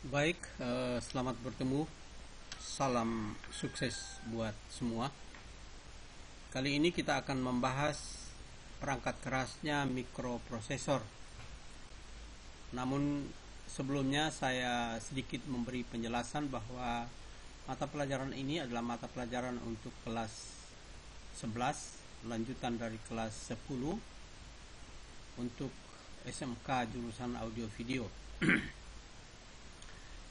Baik, selamat bertemu. Salam sukses buat semua. Kali ini kita akan membahas perangkat kerasnya mikroprosesor. Namun sebelumnya saya sedikit memberi penjelasan bahwa mata pelajaran ini adalah mata pelajaran untuk kelas 11, lanjutan dari kelas 10 untuk SMK jurusan audio video.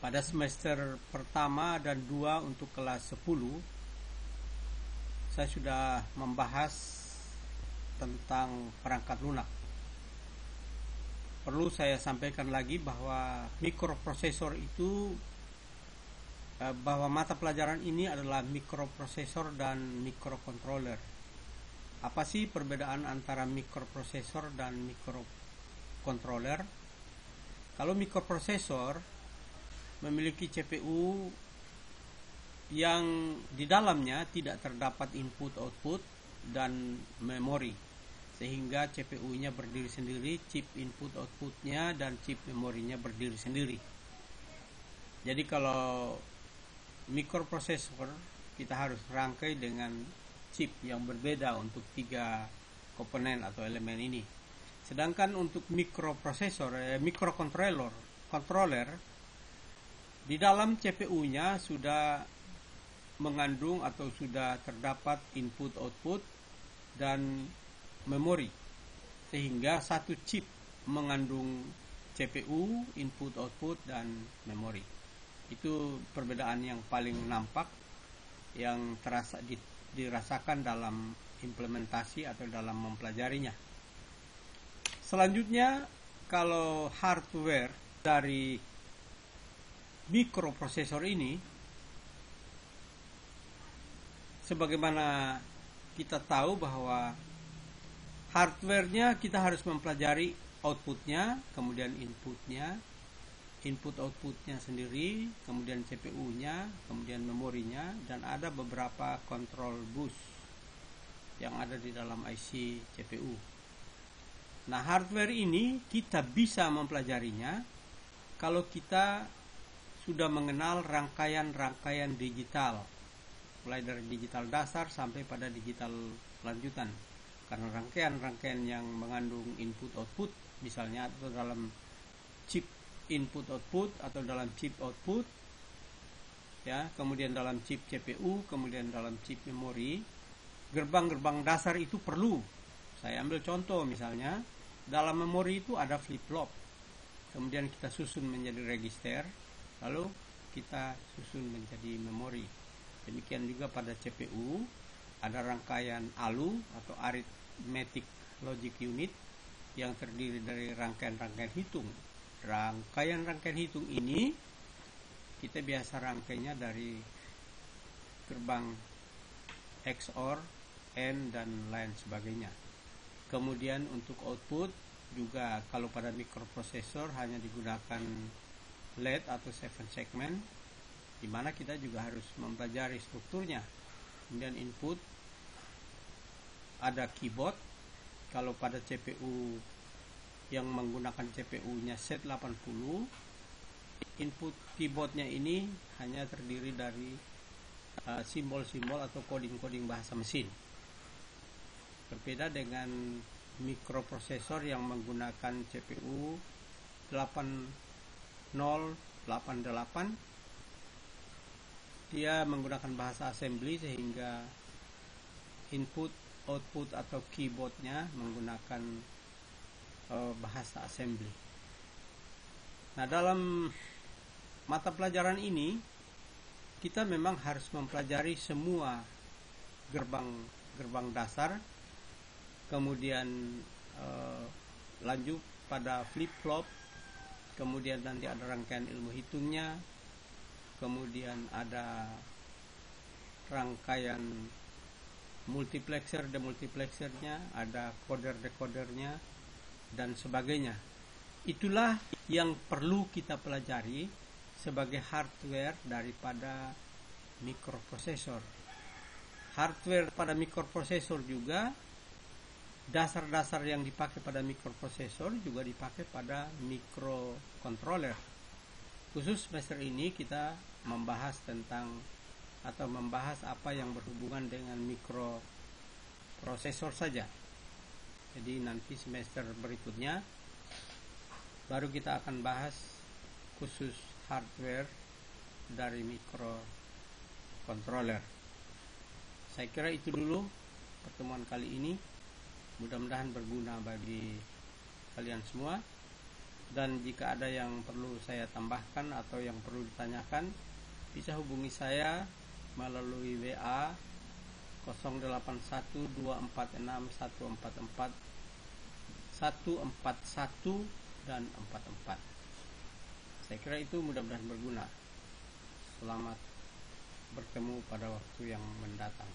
Pada semester pertama dan 2 untuk kelas 10 saya sudah membahas tentang perangkat lunak. Perlu saya sampaikan lagi bahwa mikroprosesor itu bahwa mata pelajaran ini adalah mikroprosesor dan mikrocontroller. Apa sih perbedaan antara mikroprosesor dan mikrocontroller? Kalau mikroprosesor memiliki CPU yang di dalamnya tidak terdapat input-output dan memori, sehingga CPU-nya berdiri sendiri, chip input-outputnya dan chip memorinya berdiri sendiri. Jadi kalau mikroprosesor kita harus rangkai dengan chip yang berbeda untuk 3 komponen atau elemen ini. Sedangkan untuk mikroprosesor, mikrocontroller, di dalam CPU-nya sudah mengandung atau sudah terdapat input-output dan memori, sehingga satu chip mengandung CPU, input-output dan memori. Itu perbedaan yang paling nampak yang dirasakan dalam implementasi atau dalam mempelajarinya. Selanjutnya, kalau hardware dari mikroprosesor ini, sebagaimana kita tahu bahwa hardwarenya kita harus mempelajari outputnya, kemudian inputnya, input-outputnya sendiri, kemudian CPU-nya, kemudian memorinya, dan ada beberapa control bus yang ada di dalam IC CPU. Nah, hardware ini kita bisa mempelajarinya kalau kita sudah mengenal rangkaian-rangkaian digital, mulai dari digital dasar sampai pada digital lanjutan. Karena rangkaian-rangkaian yang mengandung input-output, misalnya atau dalam chip input-output atau dalam chip output, ya, kemudian dalam chip CPU, kemudian dalam chip memori, gerbang-gerbang dasar itu perlu. Saya ambil contoh, misalnya dalam memori itu ada flip-flop, kemudian kita susun menjadi register, lalu kita susun menjadi memori. Demikian juga pada CPU ada rangkaian ALU atau Arithmetic Logic Unit yang terdiri dari rangkaian-rangkaian hitung. Rangkaian-rangkaian hitung ini kita biasa rangkainya dari gerbang XOR, AND dan lain sebagainya. Kemudian untuk output juga kalau pada mikroprosesor hanya digunakan LED atau 7 segment, di mana kita juga harus mempelajari strukturnya. Kemudian input ada keyboard. Kalau pada CPU yang menggunakan CPU-nya Z80, input keyboardnya ini hanya terdiri dari simbol-simbol atau coding-coding bahasa mesin. Berbeda dengan mikroprosesor yang menggunakan CPU 8088, dia menggunakan bahasa assembly sehingga input, output atau keyboardnya menggunakan bahasa assembly. Nah, dalam mata pelajaran ini kita memang harus mempelajari semua gerbang dasar, kemudian lanjut pada flip-flop, kemudian nanti ada rangkaian ilmu hitungnya, kemudian ada rangkaian multiplexer, demultiplexernya, ada coder-decodernya, dan sebagainya. Itulah yang perlu kita pelajari sebagai hardware daripada mikroprosesor. Hardware pada mikroprosesor juga, dasar-dasar yang dipakai pada mikroprosesor juga dipakai pada mikrocontroller. Khusus semester ini kita membahas apa yang berhubungan dengan mikroprosesor saja. Jadi nanti semester berikutnya baru kita akan bahas khusus hardware dari microcontroller. Saya kira itu dulu pertemuan kali ini. Mudah-mudahan berguna bagi kalian semua. Dan jika ada yang perlu saya tambahkan atau yang perlu ditanyakan, bisa hubungi saya melalui WA 0812461441 dan 44. Saya kira itu mudah-mudahan berguna. Selamat bertemu pada waktu yang mendatang.